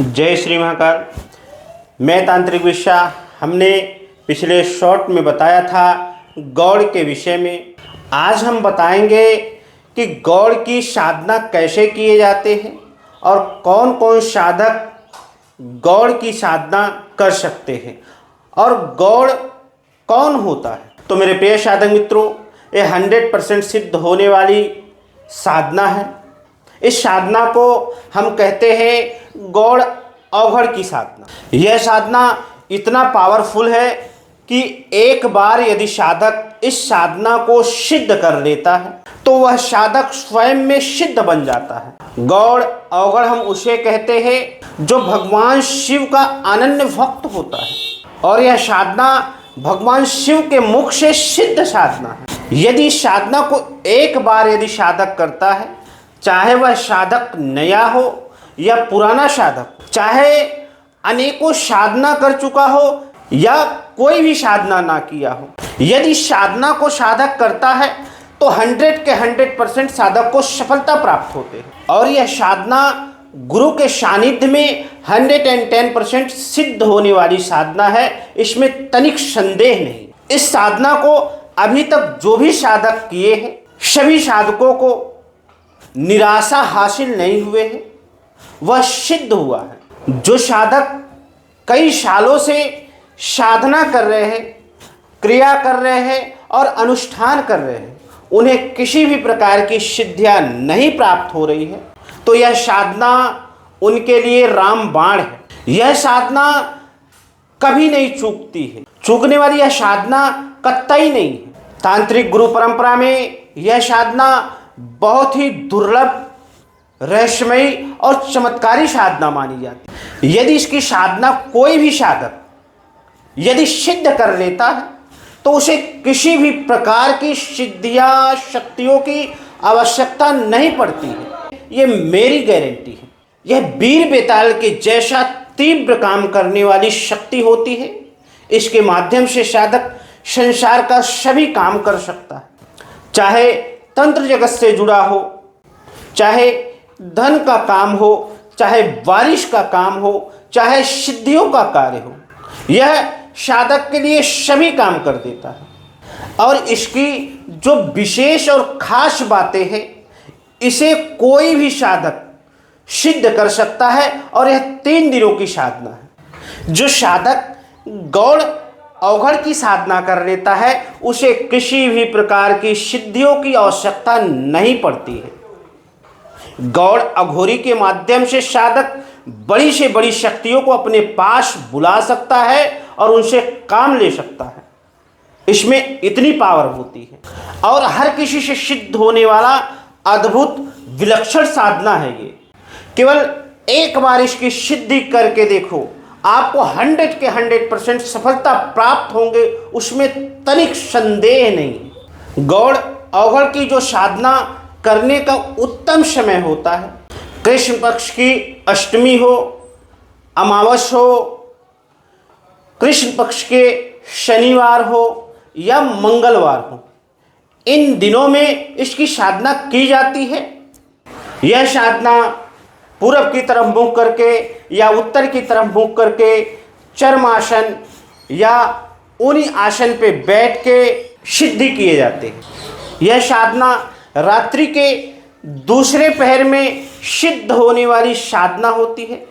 जय श्री महाकाल। मैं तांत्रिक विश्वा। हमने पिछले शॉर्ट में बताया था गौड़ के विषय में। आज हम बताएंगे कि गौड़ की साधना कैसे किए जाते हैं और कौन कौन साधक गौड़ की साधना कर सकते हैं और गौड़ कौन होता है। तो मेरे प्रिय साधक मित्रों, ये 100% सिद्ध होने वाली साधना है। इस साधना को हम कहते हैं गौड़ अवघड़ की साधना। यह साधना इतना पावरफुल है कि एक बार यदि साधक इस साधना को सिद्ध कर लेता है तो वह साधक स्वयं में सिद्ध बन जाता है। गौड़ अवघड़ हम उसे कहते हैं जो भगवान शिव का अनन्य भक्त होता है और यह साधना भगवान शिव के मुख से सिद्ध साधना है। यदि साधना को एक बार यदि साधक करता है, चाहे वह साधक नया हो या पुराना साधक, चाहे अनेकों साधना कर चुका हो या कोई भी साधना ना किया हो, यदि साधना को साधक करता है तो 100 के 100% साधक को सफलता प्राप्त होते हैं। और यह साधना गुरु के सानिध्य में 110% सिद्ध होने वाली साधना है, इसमें तनिक संदेह नहीं। इस साधना को अभी तक जो भी साधक किए हैं सभी साधकों को निराशा हासिल नहीं हुए है, वह सिद्ध हुआ है। जो साधक कई सालों से साधना कर रहे हैं, क्रिया कर रहे हैं और अनुष्ठान कर रहे हैं, उन्हें किसी भी प्रकार की सिद्धियां नहीं प्राप्त हो रही है, तो यह साधना उनके लिए रामबाण है। यह साधना कभी नहीं चूकती है, चूकने वाली यह साधना कतई नहीं है। तांत्रिक गुरु परंपरा में यह साधना बहुत ही दुर्लभ, रहस्यमयी और चमत्कारी साधना मानी जाती है। यदि इसकी साधना कोई भी साधक यदि सिद्ध कर लेता है तो उसे किसी भी प्रकार की सिद्धियां शक्तियों की आवश्यकता नहीं पड़ती है। ये मेरी गारंटी है। यह वीर बेताल के जैसा तीव्र काम करने वाली शक्ति होती है। इसके माध्यम से साधक संसार का सभी काम कर सकता है, चाहे तंत्र जगत से जुड़ा हो, चाहे धन का काम हो, चाहे बारिश का काम हो, चाहे सिद्धियों का कार्य हो। यह साधक के लिए सभी काम कर देता है। और इसकी जो विशेष और खास बातें हैं, इसे कोई भी साधक सिद्ध कर सकता है और यह 3 दिनों की साधना है। जो साधक गौड़ अवघड़ की साधना कर लेता है उसे किसी भी प्रकार की सिद्धियों की आवश्यकता नहीं पड़ती है। गौड़ अघोरी के माध्यम से साधक बड़ी से बड़ी शक्तियों को अपने पास बुला सकता है और उनसे काम ले सकता है। इसमें इतनी पावर होती है और हर किसी से सिद्ध होने वाला अद्भुत विलक्षण साधना है ये। केवल एक बार इसकी सिद्धि करके देखो, आपको 100 के 100% सफलता प्राप्त होंगे, उसमें तनिक संदेह नहीं। गौड़ अवघड़ की जो साधना करने का उत्तम समय होता है, कृष्ण पक्ष की अष्टमी हो, अमावस हो, कृष्ण पक्ष के शनिवार हो या मंगलवार हो, इन दिनों में इसकी साधना की जाती है। यह साधना पूरब की तरफ मुख करके या उत्तर की तरफ मुख करके चर्मासन या ऊनी आसन पे बैठ के सिद्धि किए जाते हैं। यह साधना रात्रि के दूसरे पहर में सिद्ध होने वाली साधना होती है।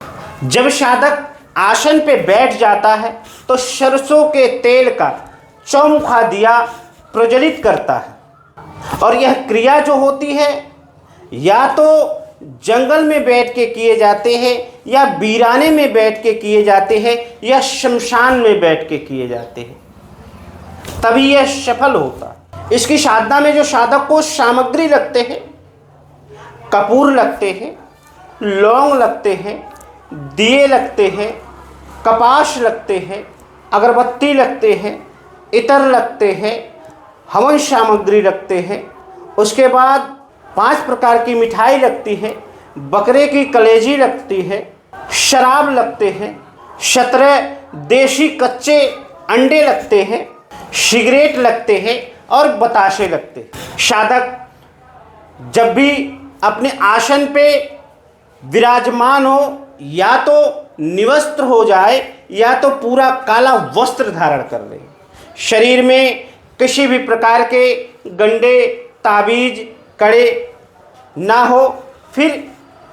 जब साधक आसन पे बैठ जाता है तो सरसों के तेल का चौमुखा दिया प्रज्वलित करता है और यह क्रिया जो होती है या तो जंगल में बैठ के किए जाते हैं या वीराने में बैठ के किए जाते हैं या शमशान में बैठ के किए जाते हैं, तभी यह सफल होता है। इसकी साधना में जो साधक को सामग्री लगते हैं, कपूर लगते हैं, लौंग लगते हैं, दिए लगते हैं, कपास लगते हैं, अगरबत्ती लगते हैं, इत्र लगते हैं, हवन सामग्री लगते हैं, उसके बाद 5 प्रकार की मिठाई लगती है, बकरे की कलेजी लगती है, शराब लगते हैं, 17 देशी कच्चे अंडे लगते हैं, सिगरेट लगते हैं और बताशे लगते हैं। साधक जब भी अपने आसन पे विराजमान हो, या तो निवस्त्र हो जाए या तो पूरा काला वस्त्र धारण कर ले। शरीर में किसी भी प्रकार के गंडे, ताबीज, कड़े ना हो, फिर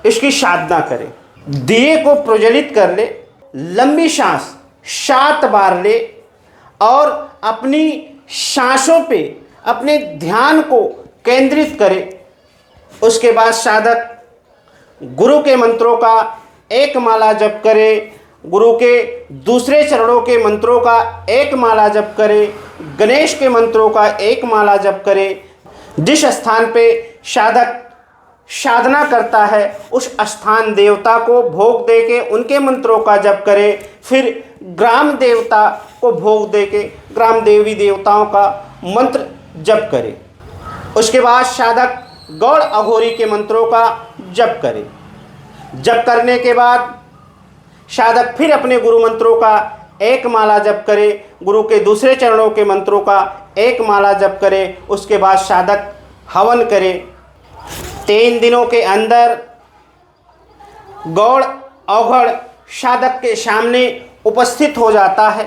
इसकी साधना करे। दिए को प्रज्वलित कर ले, लंबी सांस 7 बार ले और अपनी सांसों पे अपने ध्यान को केंद्रित करे। उसके बाद साधक गुरु के मंत्रों का 1 माला जप करे, गुरु के दूसरे चरणों के मंत्रों का 1 माला जप करे, गणेश के मंत्रों का 1 माला जप करे। जिस स्थान पे साधक साधना करता है उस स्थान देवता को भोग देके उनके मंत्रों का जप करे। फिर ग्राम देवता को भोग देके ग्राम देवी देवताओं का मंत्र जप करे। उसके बाद साधक गौड़ अघोरी के मंत्रों का जप करे। जप करने के बाद साधक फिर अपने गुरु मंत्रों का 1 माला जप करे, गुरु के दूसरे चरणों के मंत्रों का 1 माला जप करे। उसके बाद साधक हवन करे। 3 दिनों के अंदर गौड़ अवघड़ साधक के सामने उपस्थित हो जाता है।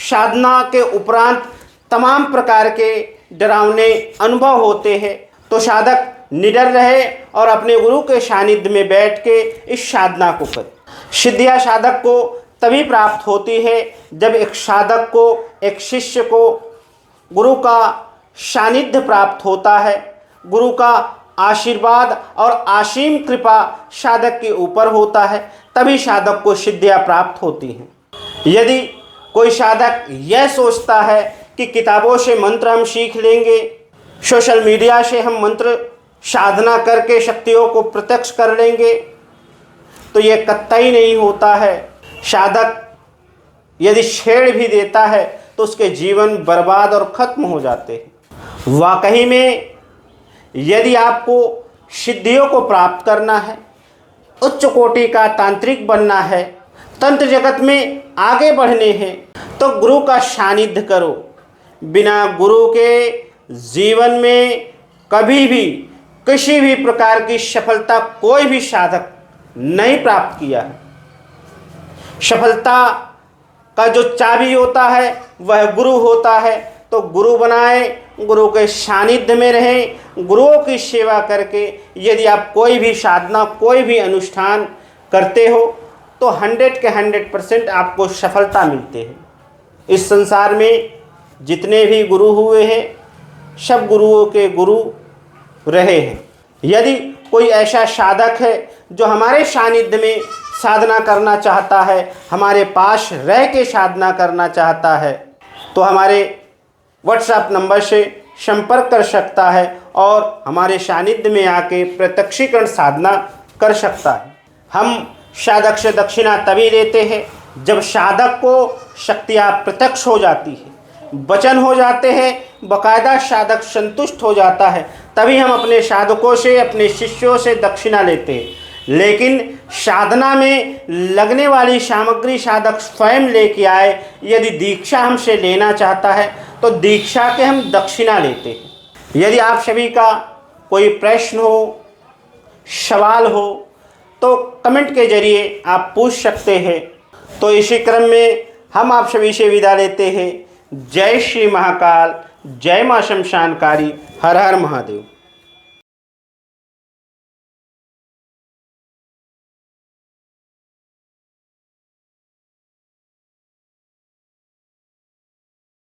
साधना के उपरांत तमाम प्रकार के डरावने अनुभव होते हैं, तो साधक निडर रहे और अपने गुरु के सानिध्य में बैठ के इस साधना को करे। सिद्धियाँ साधक को तभी प्राप्त होती है जब एक साधक को, एक शिष्य को गुरु का सानिध्य प्राप्त होता है, गुरु का आशीर्वाद और असीम कृपा साधक के ऊपर होता है, तभी साधक को सिद्धियाँ प्राप्त होती हैं। यदि कोई साधक यह सोचता है कि किताबों से मंत्र हम सीख लेंगे, सोशल मीडिया से हम मंत्र साधना करके शक्तियों को प्रत्यक्ष कर लेंगे, तो यह कतई नहीं होता है। साधक यदि छेड़ भी देता है तो उसके जीवन बर्बाद और ख़त्म हो जाते हैं। वाकई में यदि आपको सिद्धियों को प्राप्त करना है, उच्च कोटि का तांत्रिक बनना है, तंत्र जगत में आगे बढ़ने हैं, तो गुरु का सानिध्य करो। बिना गुरु के जीवन में कभी भी किसी भी प्रकार की सफलता कोई भी साधक नहीं प्राप्त किया है। सफलता का जो चाबी होता है वह गुरु होता है, तो गुरु बनाए, गुरु के सानिध्य में रहें, गुरुओं की सेवा करके यदि आप कोई भी साधना, कोई भी अनुष्ठान करते हो तो 100 के 100% आपको सफलता मिलती है। इस संसार में जितने भी गुरु हुए हैं सब गुरुओं के गुरु रहे हैं। यदि कोई ऐसा साधक है जो हमारे सानिध्य में साधना करना चाहता है, हमारे पास रह के साधना करना चाहता है, तो हमारे व्हाट्सएप नंबर से संपर्क कर सकता है और हमारे सानिध्य में आके प्रत्यक्षीकरण साधना कर सकता है। हम साधक से दक्षिणा तभी लेते हैं जब साधक को शक्तियाँ प्रत्यक्ष हो जाती है, वचन हो जाते हैं, बाकायदा साधक संतुष्ट हो जाता है, तभी हम अपने साधकों से, अपने शिष्यों से दक्षिणा लेते हैं। लेकिन साधना में लगने वाली सामग्री साधक स्वयं लेके आए। यदि दीक्षा हमसे लेना चाहता है तो दीक्षा के हम दक्षिणा लेते हैं। यदि आप सभी का कोई प्रश्न हो, सवाल हो, तो कमेंट के जरिए आप पूछ सकते हैं। तो इसी क्रम में हम आप सभी से विदा लेते हैं। जय श्री महाकाल, जय मां शमशानकारी, हर हर महादेव।